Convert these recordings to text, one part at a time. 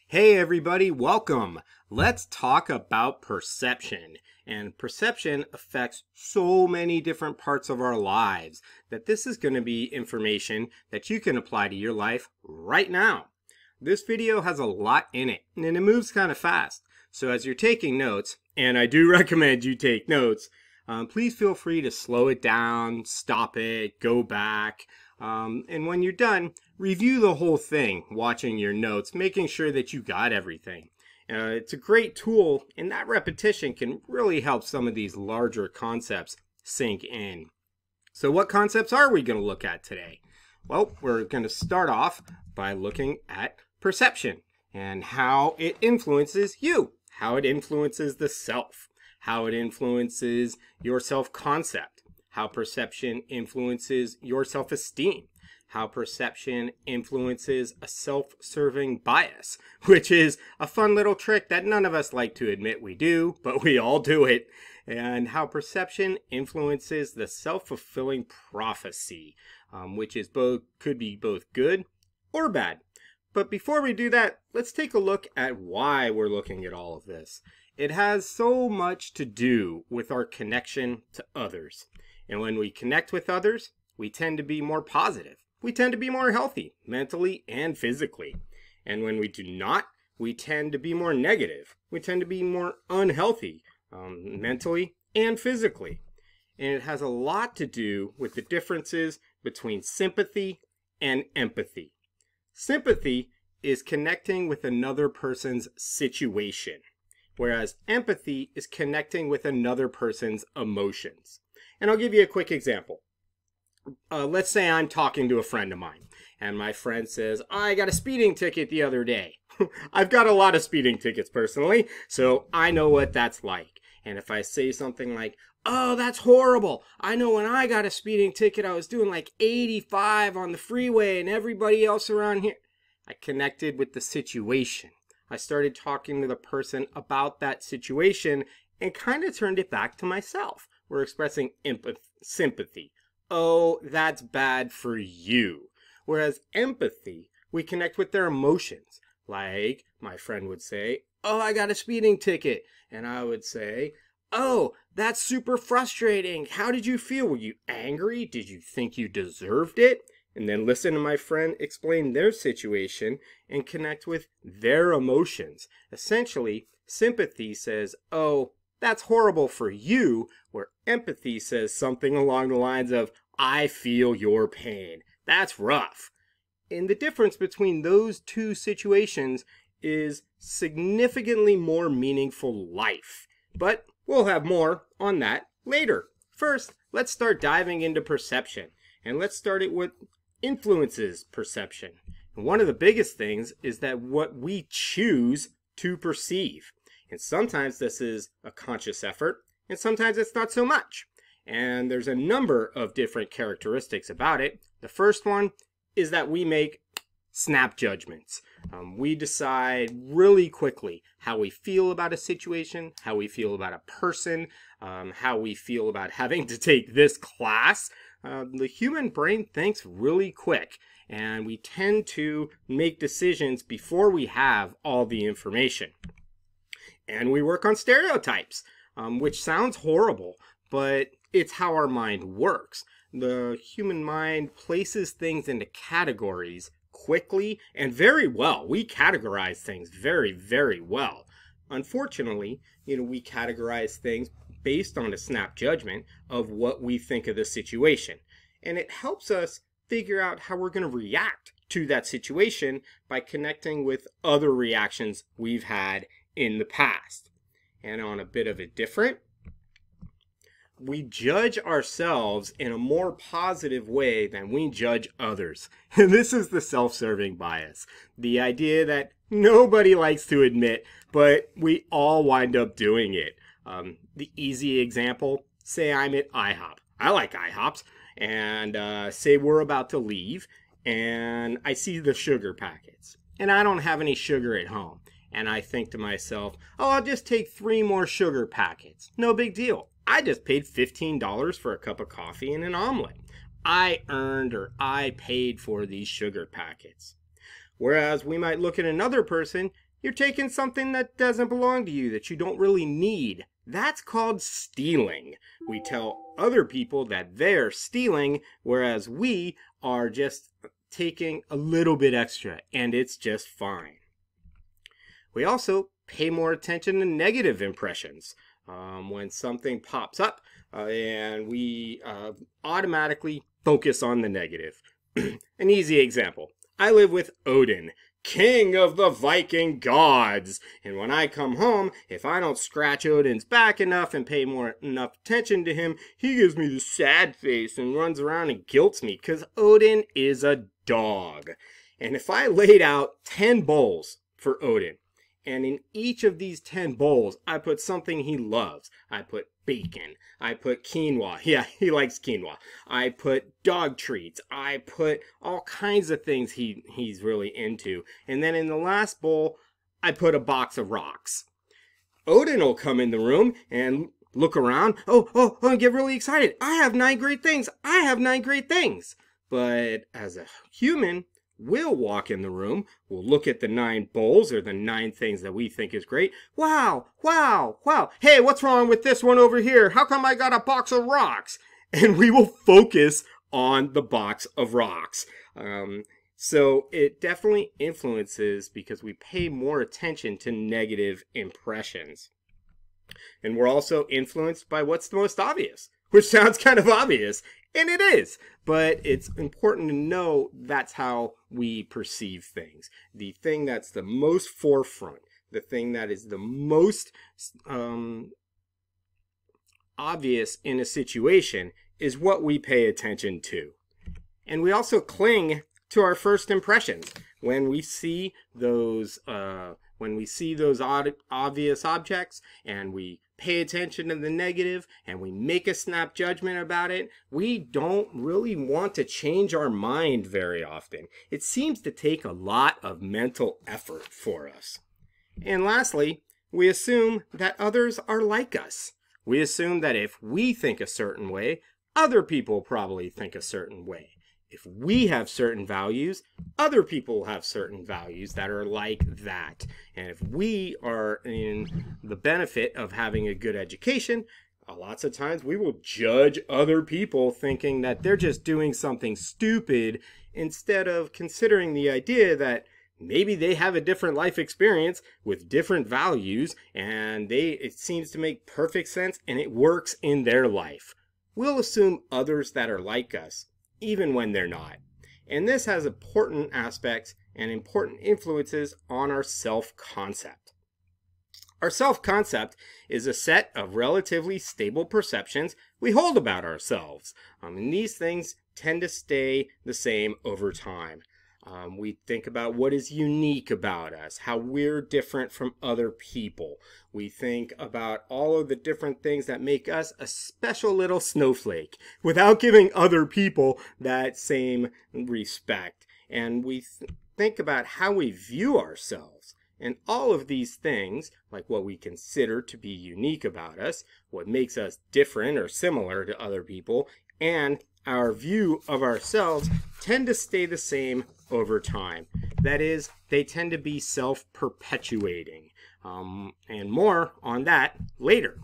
Hey everybody, welcome. Let's talk about perception. And perception affects so many different parts of our lives that this is going to be information that you can apply to your life right now. This video has a lot in it and it moves kind of fast. So as you're taking notes, and I do recommend you take notes, please feel free to slow it down, stop it, go back. And when you're done, review the whole thing, watching your notes, making sure that you got everything. It's a great tool, and that repetition can really help some of these larger concepts sink in. So what concepts are we going to look at today? Well, we're going to start off by looking at perception and how it influences you, how it influences the self, how it influences your self-concept, how perception influences your self-esteem, how perception influences a self-serving bias, which is a fun little trick that none of us like to admit we do, but we all do it, and how perception influences the self-fulfilling prophecy, which is could be both good or bad. But before we do that, let's take a look at why we're looking at all of this. It has so much to do with our connection to others. And when we connect with others, we tend to be more positive. We tend to be more healthy, mentally and physically. And when we do not, we tend to be more negative. We tend to be more unhealthy, mentally and physically. And it has a lot to do with the differences between sympathy and empathy. Sympathy is connecting with another person's situation, whereas empathy is connecting with another person's emotions. And I'll give you a quick example. Let's say I'm talking to a friend of mine, and my friend says, I got a speeding ticket the other day. I've got a lot of speeding tickets personally, so I know what that's like. And if I say something like, oh, that's horrible. I know when I got a speeding ticket, I was doing like 85 on the freeway and everybody else around here. I connected with the situation. I started talking to the person about that situation and kind of turned it back to myself. We're expressing sympathy. Oh, that's bad for you. Whereas empathy, we connect with their emotions. Like my friend would say, oh, I got a speeding ticket. And I would say, oh, that's super frustrating. How did you feel? Were you angry? Did you think you deserved it? And then listen to my friend explain their situation and connect with their emotions. Essentially, sympathy says, oh, that's horrible for you, where empathy says something along the lines of, I feel your pain. That's rough. And the difference between those two situations is significantly more meaningful life. But we'll have more on that later. First, let's start diving into perception. And let's start it with influences perception. And one of the biggest things is that what we choose to perceive. And sometimes this is a conscious effort, and sometimes it's not so much. And there's a number of different characteristics about it. The first one is that we make snap judgments. We decide really quickly how we feel about a situation, how we feel about a person, how we feel about having to take this class. The human brain thinks really quick, and we tend to make decisions before we have all the information. And we work on stereotypes, which sounds horrible, but it's how our mind works. The human mind places things into categories quickly and very well. We categorize things very, very well. Unfortunately, we categorize things based on a snap judgment of what we think of the situation. And it helps us figure out how we're going to react to that situation by connecting with other reactions we've had in the past. And on a bit of a different, we judge ourselves in a more positive way than we judge others. And this is the self-serving bias. The idea that nobody likes to admit, but we all wind up doing it. The easy example, say I'm at IHOP. I like IHOPs. And say we're about to leave, and I see the sugar packets. And I don't have any sugar at home. And I think to myself, oh, I'll just take 3 more sugar packets. No big deal. I just paid $15 for a cup of coffee and an omelet. I earned or I paid for these sugar packets. Whereas we might look at another person, You're taking something that doesn't belong to you, that you don't really need. That's called stealing. We tell other people that they're stealing, whereas we are just taking a little bit extra, and it's just fine. We also pay more attention to negative impressions. When something pops up and we automatically focus on the negative. An easy example. I live with Odin, king of the Viking gods. And when I come home, if I don't scratch Odin's back enough and pay enough attention to him, he gives me the sad face and runs around and guilts me because Odin is a dog. And if I laid out 10 bowls for Odin, and in each of these 10 bowls, I put something he loves. I put bacon. I put quinoa. Yeah, he likes quinoa. I put dog treats. I put all kinds of things he's really into. And then in the last bowl, I put a box of rocks. Odin will come in the room and look around. Oh, and get really excited. I have 9 great things. I have 9 great things. But as a human, we'll walk in the room, we'll look at the 9 bowls or the 9 things that we think is great. Wow. Hey, what's wrong with this one over here? How come I got a box of rocks? And we will focus on the box of rocks. So it definitely influences because we pay more attention to negative impressions. And we're also influenced by what's the most obvious, which sounds kind of obvious. And it is, but it's important to know that's how we perceive things. The thing that's the most forefront, the thing that is the most obvious in a situation is what we pay attention to. And we also cling to our first impressions. When we see those obvious objects and we pay attention to the negative and we make a snap judgment about it, we don't really want to change our mind very often. It seems to take a lot of mental effort for us. And lastly, we assume that others are like us. We assume that if we think a certain way, other people probably think a certain way. If we have certain values, other people have certain values that are like that. And if we are in the benefit of having a good education, lots of times we will judge other people thinking that they're just doing something stupid instead of considering the idea that maybe they have a different life experience with different values and it seems to make perfect sense and it works in their life. We'll assume others that are like us, even when they're not. And this has important aspects and important influences on our self-concept. Our self-concept is a set of relatively stable perceptions we hold about ourselves. And these things tend to stay the same over time. We think about what is unique about us, how we're different from other people. We think about all of the different things that make us a special little snowflake without giving other people that same respect. And we think about how we view ourselves. And all of these things, like what we consider to be unique about us, what makes us different or similar to other people, and our view of ourselves tend to stay the same over time. That is, they tend to be self-perpetuating. And more on that later.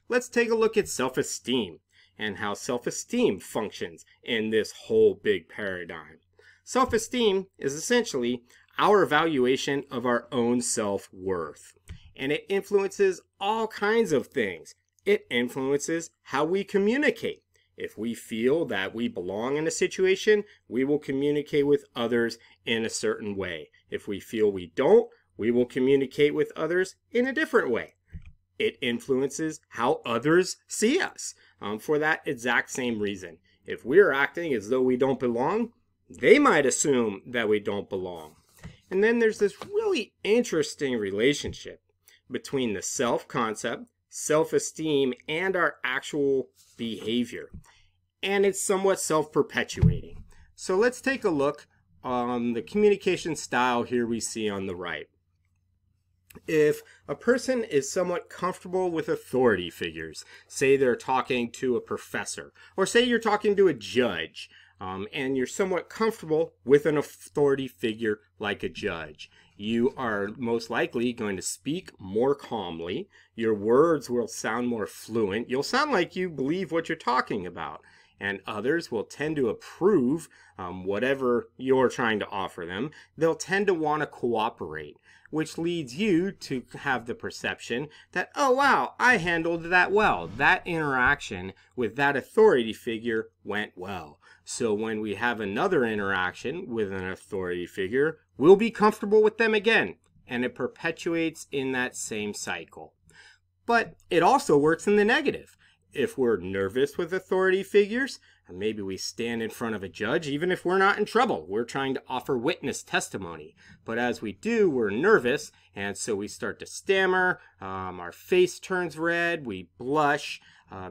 Let's take a look at self-esteem and how self-esteem functions in this whole big paradigm. Self-esteem is essentially our evaluation of our own self-worth. And it influences all kinds of things. It influences how we communicate. If we feel that we belong in a situation, we will communicate with others in a certain way. If we feel we don't, we will communicate with others in a different way. It influences how others see us for that exact same reason. If we're acting as though we don't belong, they might assume that we don't belong. And then there's this really interesting relationship between the self-concept, self-esteem, and our actual behavior. And it's somewhat self-perpetuating. So let's take a look on the communication style here we see on the right. If a person is somewhat comfortable with authority figures, say they're talking to a professor, or say you're talking to a judge, and you're somewhat comfortable with an authority figure like a judge. You are most likely going to speak more calmly. Your words will sound more fluent. You'll sound like you believe what you're talking about. And others will tend to approve whatever you're trying to offer them. They'll tend to want to cooperate, which leads you to have the perception that, oh wow, I handled that well. That interaction with that authority figure went well. So when we have another interaction with an authority figure, we'll be comfortable with them again. And it perpetuates in that same cycle. But it also works in the negative. If we're nervous with authority figures, maybe we stand in front of a judge, even if we're not in trouble. We're trying to offer witness testimony. But as we do, we're nervous, and so we start to stammer, our face turns red, we blush.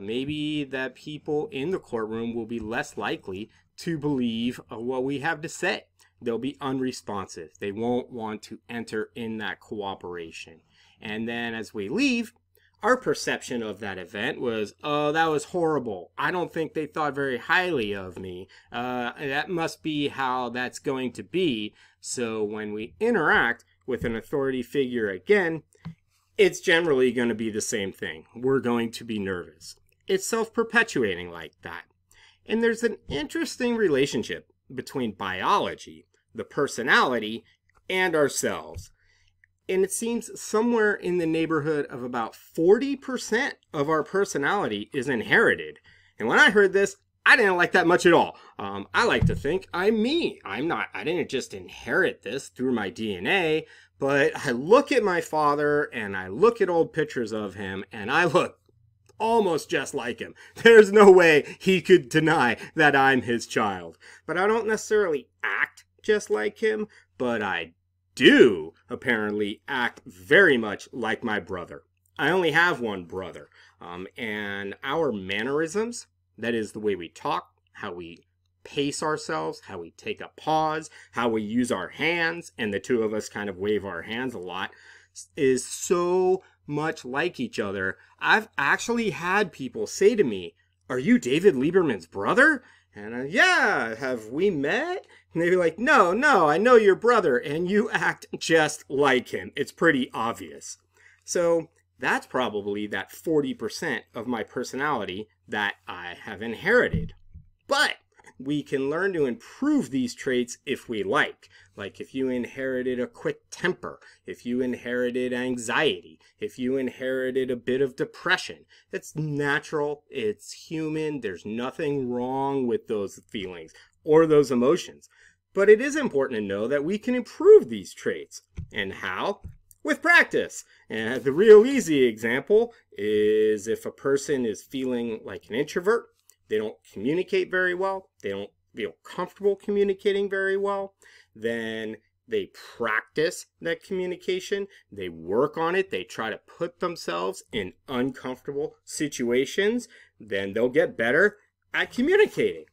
Maybe that people in the courtroom will be less likely to believe what we have to say. They'll be unresponsive. They won't want to enter in that cooperation. And then as we leave, our perception of that event was, oh, that was horrible. I don't think they thought very highly of me. That must be how that's going to be. So when we interact with an authority figure again, it's generally going to be the same thing. We're going to be nervous. It's self-perpetuating like that. And there's an interesting relationship between biology, the personality, and ourselves. And it seems somewhere in the neighborhood of about 40% of our personality is inherited. And when I heard this, I didn't like that much at all. I like to think I'm me. I didn't just inherit this through my DNA, but I look at my father and I look at old pictures of him and I look almost just like him. There's no way he could deny that I'm his child. But I don't necessarily act just like him, but I do apparently act very much like my brother. I only have one brother, and our mannerisms, that is the way we talk, how we pace ourselves, how we take a pause, how we use our hands, and the two of us kind of wave our hands a lot, is so much like each other. I've actually had people say to me, "Are you David Lieberman's brother?" And yeah, have we met? And they'd be like, no, I know your brother, and you act just like him. It's pretty obvious. So that's probably that 40% of my personality that I have inherited. But we can learn to improve these traits if we like. Like if you inherited a quick temper, if you inherited anxiety, if you inherited a bit of depression. It's natural, it's human, there's nothing wrong with those feelings or those emotions. But it is important to know that we can improve these traits. And how? With practice. And the real easy example is if a person is feeling like an introvert, they don't communicate very well, they don't feel comfortable communicating very well, then they practice that communication, they work on it, they try to put themselves in uncomfortable situations, then they'll get better at communicating.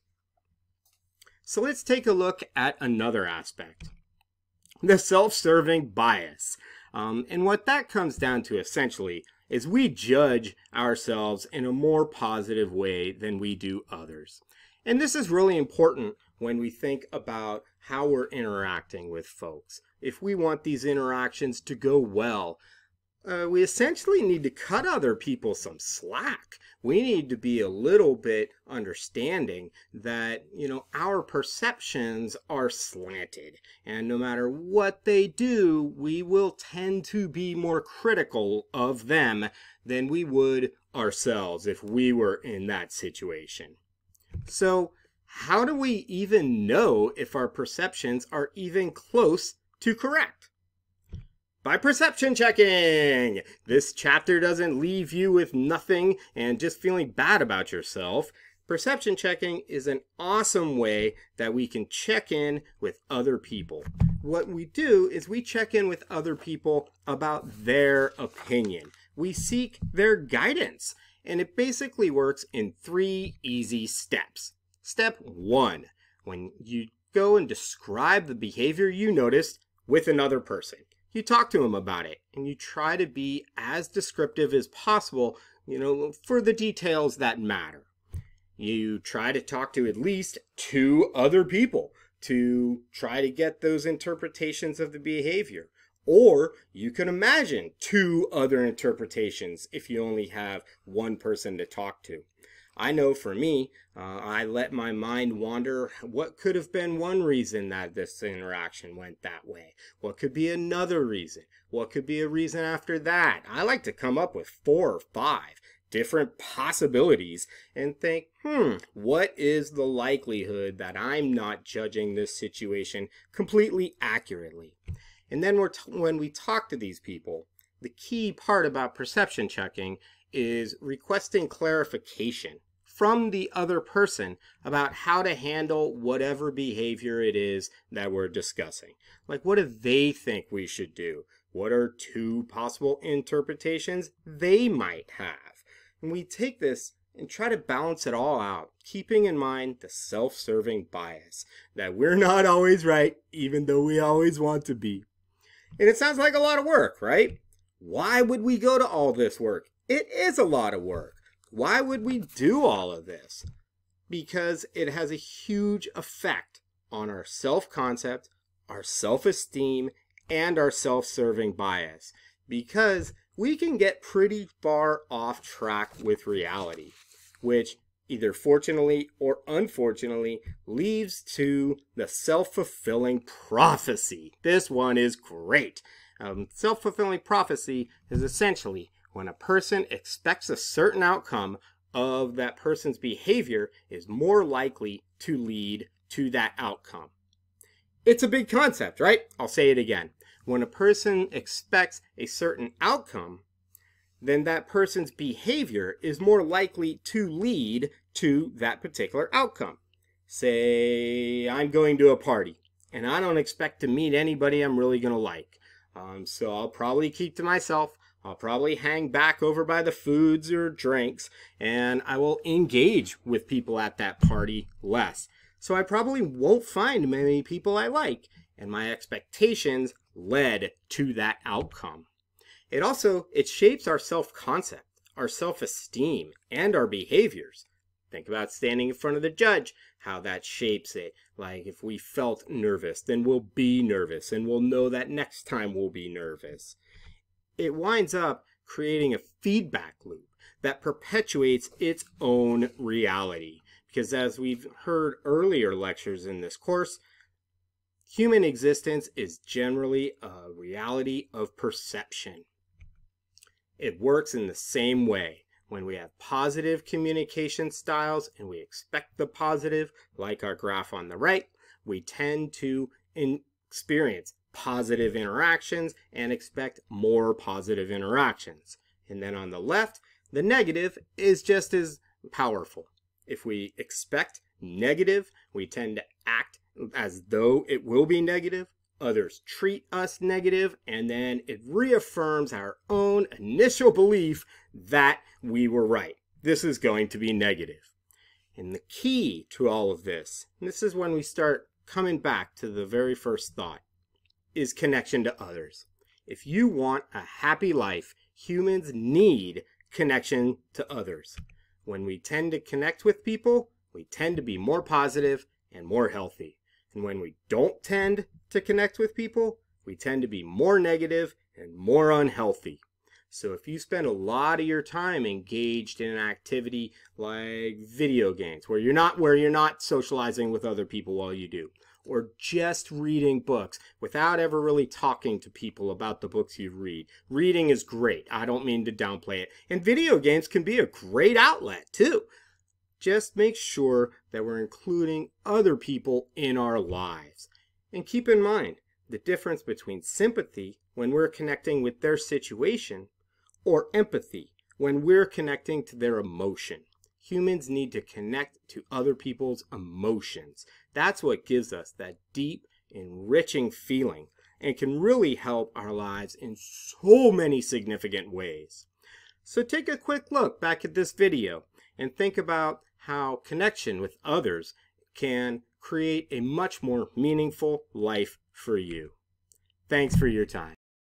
So let's take a look at another aspect, the self-serving bias. And what that comes down to essentially is we judge ourselves in a more positive way than we do others. And this is really important when we think about how we're interacting with folks. If we want these interactions to go well, we essentially need to cut other people some slack. We need to be a little bit understanding that, our perceptions are slanted. And no matter what they do, we will tend to be more critical of them than we would ourselves if we were in that situation. So how do we even know if our perceptions are even close to correct? By perception checking! This chapter doesn't leave you with nothing and just feeling bad about yourself. Perception checking is an awesome way that we can check in with other people. What we do is we check in with other people about their opinion. We seek their guidance. And it basically works in 3 easy steps. Step 1, when you go and describe the behavior you noticed with another person. You talk to them about it and you try to be as descriptive as possible, for the details that matter. You try to talk to at least 2 other people to try to get those interpretations of the behavior. Or you can imagine two other interpretations if you only have one person to talk to. I know for me, I let my mind wander. What could have been one reason that this interaction went that way? What could be another reason? What could be a reason after that? I like to come up with 4 or 5 different possibilities and think, what is the likelihood that I'm not judging this situation completely accurately? And then when we talk to these people, the key part about perception checking is requesting clarification from the other person about how to handle whatever behavior it is that we're discussing. Like, what do they think we should do? What are 2 possible interpretations they might have? And we take this and try to balance it all out, keeping in mind the self-serving bias that we're not always right, even though we always want to be. And it sounds like a lot of work, right? Why would we go to all this work? It is a lot of work. Why would we do all of this? Because it has a huge effect on our self-concept, our self-esteem, and our self-serving bias. Because we can get pretty far off track with reality, which either fortunately or unfortunately leads to the self-fulfilling prophecy. This one is great. Self-fulfilling prophecy is essentially when a person expects a certain outcome of that person's behavior is more likely to lead to that outcome. It's a big concept, right? I'll say it again. When a person expects a certain outcome, then that person's behavior is more likely to lead to that particular outcome. Say, I'm going to a party, and I don't expect to meet anybody I'm really going to like. So I'll probably keep to myself. I'll probably hang back over by the foods or drinks, and I will engage with people at that party less. So I probably won't find many people I like, and my expectations led to that outcome. It shapes our self-concept, our self-esteem, and our behaviors. Think about standing in front of the judge, how that shapes it. Like if we felt nervous, then we'll be nervous, and we'll know that next time we'll be nervous. It winds up creating a feedback loop that perpetuates its own reality. Because as we've heard earlier lectures in this course, human existence is generally a reality of perception. It works in the same way. When we have positive communication styles and we expect the positive, like our graph on the right, we tend to experience positive interactions and expect more positive interactions. And then on the left, the negative is just as powerful. If we expect negative, we tend to act as though it will be negative. Others treat us negative, and then it reaffirms our own initial belief that we were right. This is going to be negative. And the key to all of this, and this is when we start coming back to the very first thought, is connection to others. If you want a happy life, humans need connection to others. When we tend to connect with people, we tend to be more positive and more healthy. And when we don't tend to connect with people, we tend to be more negative and more unhealthy. So if you spend a lot of your time engaged in an activity like video games, where you're not socializing with other people while you do, or just reading books without ever really talking to people about the books you read. Reading is great. I don't mean to downplay it. And video games can be a great outlet too. Just make sure that we're including other people in our lives. And keep in mind the difference between sympathy when we're connecting with their situation or empathy when we're connecting to their emotion. Humans need to connect to other people's emotions. That's what gives us that deep, enriching feeling and can really help our lives in so many significant ways. So take a quick look back at this video and think about how connection with others can create a much more meaningful life for you. Thanks for your time.